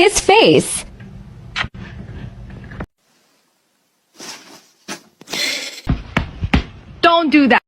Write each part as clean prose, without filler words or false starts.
his face. Don't do that.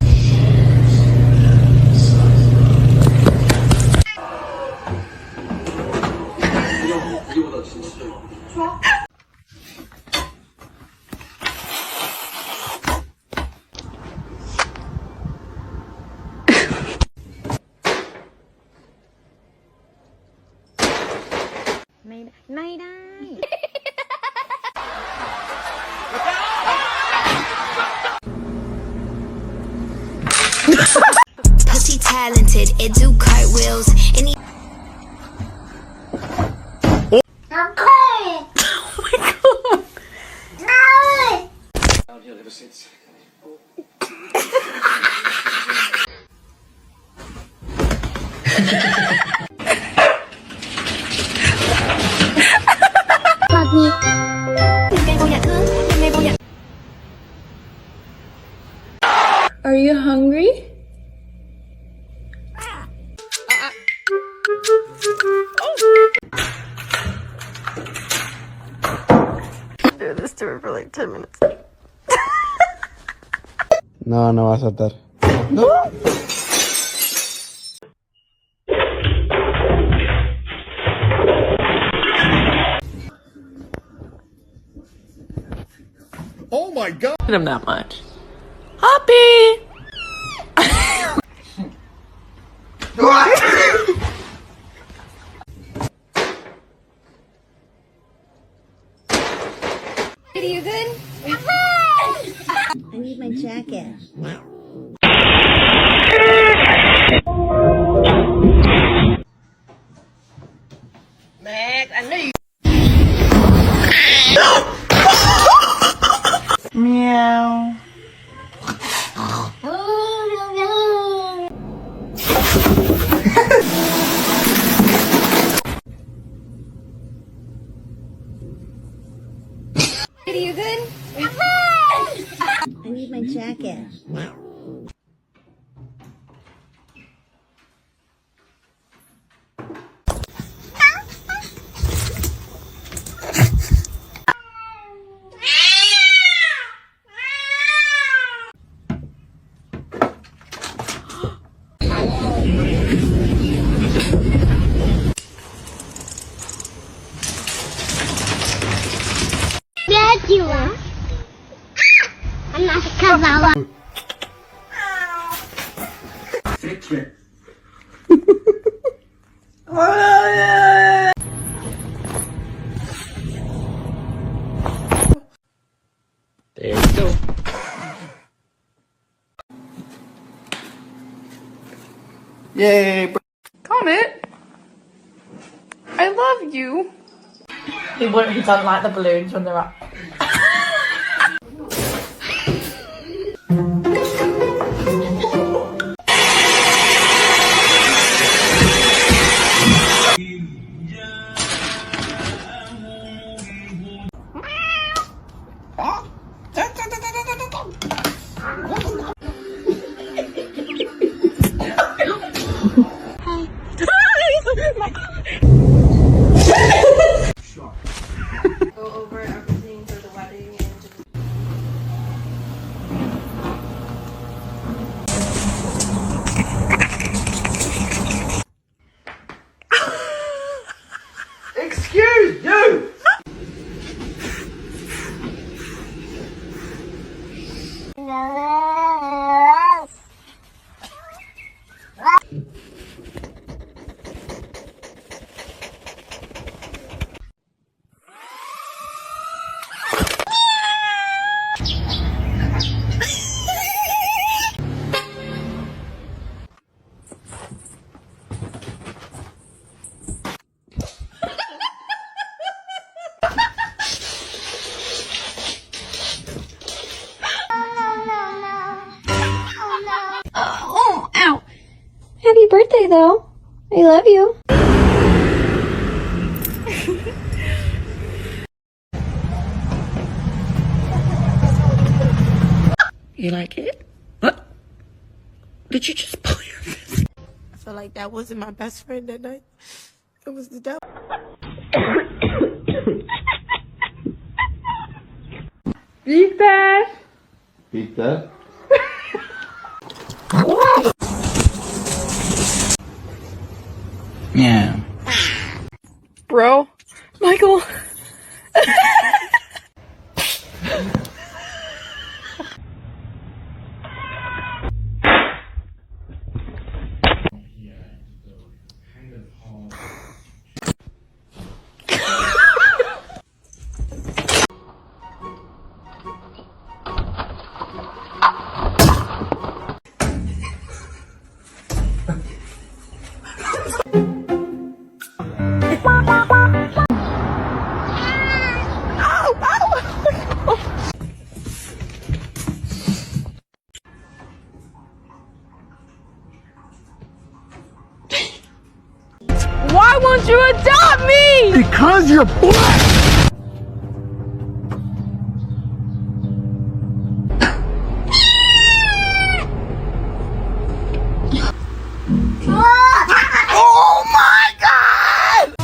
Pussy talented, it do cartwheels. And he Downhill ever since. Are you hungry? Do this to her for like 10 minutes. No, no va a saltar. Oh my god! Him that much. Hoppy! Are you good? I need my jacket. Max, I knew you. Meow. Are you good? I need my jacket. There you go. Yay! Comet, I love you. He doesn't like the balloons when they're up. Go over everything for the wedding and just... Excuse you! Oh, ow. Happy birthday, though. I love you. You like it? What? Did you just pull your fist? I feel like that wasn't my best friend that night. It was the devil. Victor! Peter? Yeah. Bro, Michael. Why won't you adopt me? Because you're black! Oh my God!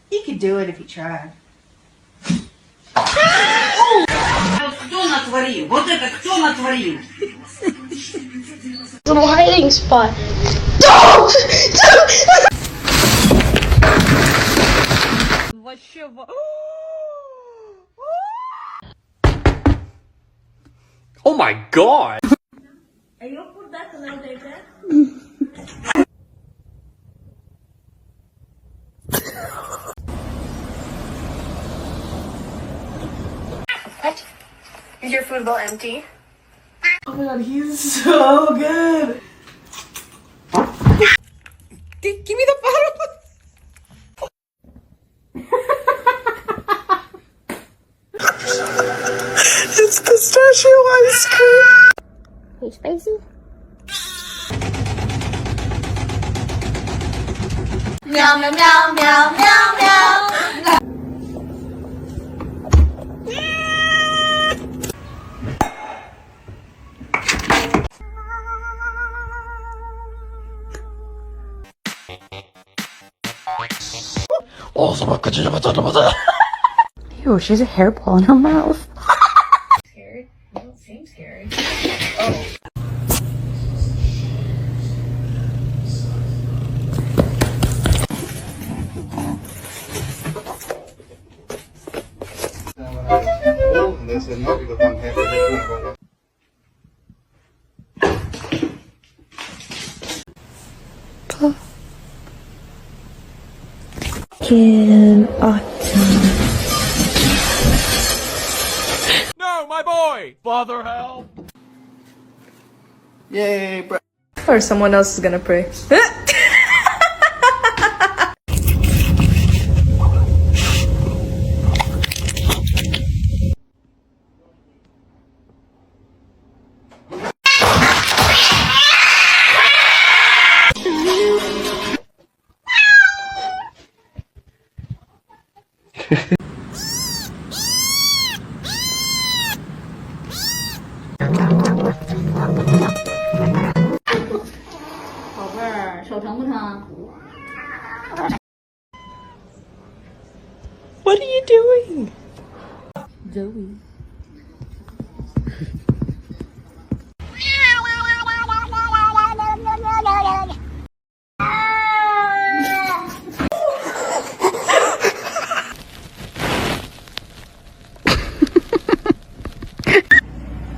He could do it if he tried. Little hiding spot. Oh my God! Is your food bowl empty? Oh my god, he's so good! Give me the bottle. It's pistachio ice cream! Hey, spicy? Meow, meow, meow, meow, meow, meow. Ew, she has a hairball in her mouth. Scared? You don't seem scared. Fucking autumn. No, my boy! Father, help! Yay, bro. Or someone else is gonna pray. What are you doing? Zoe.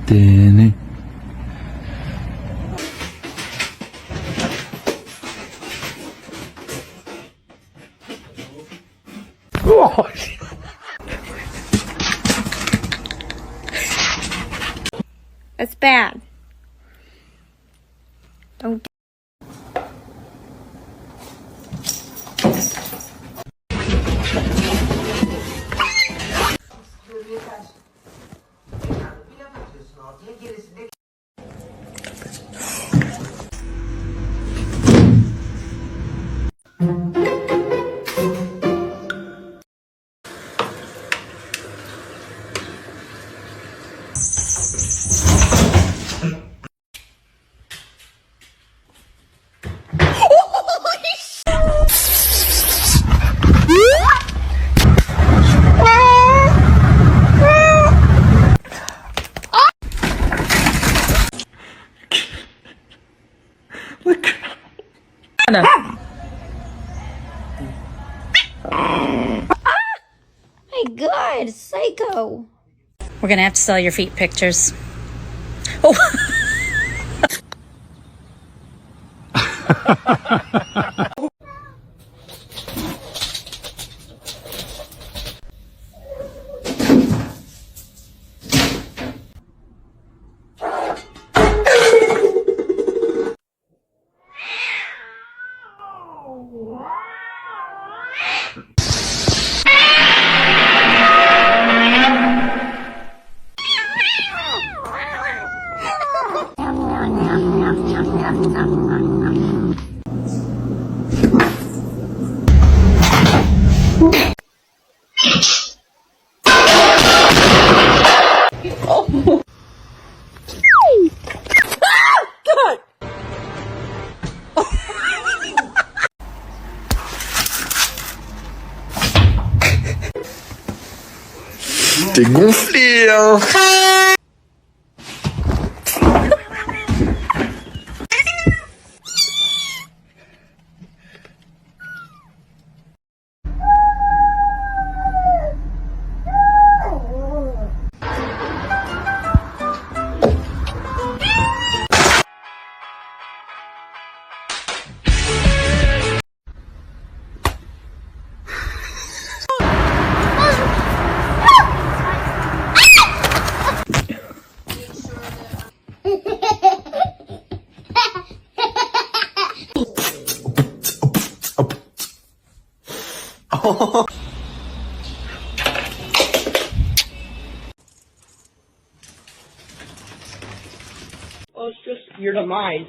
Danny. That's bad. Don't. My God, psycho. We're gonna have to sell your feet pictures. Oh. T'es gonflé, hein. Well, it's just your demise.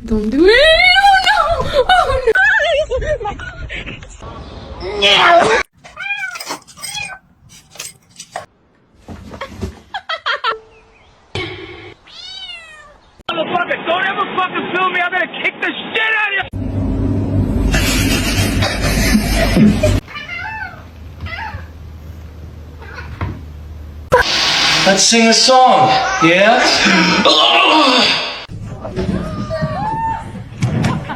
Don't do it. Oh no! Oh no! Motherfucker, don't ever fucking film me. I'm gonna kick the shit out of you. Let's sing a song, yeah?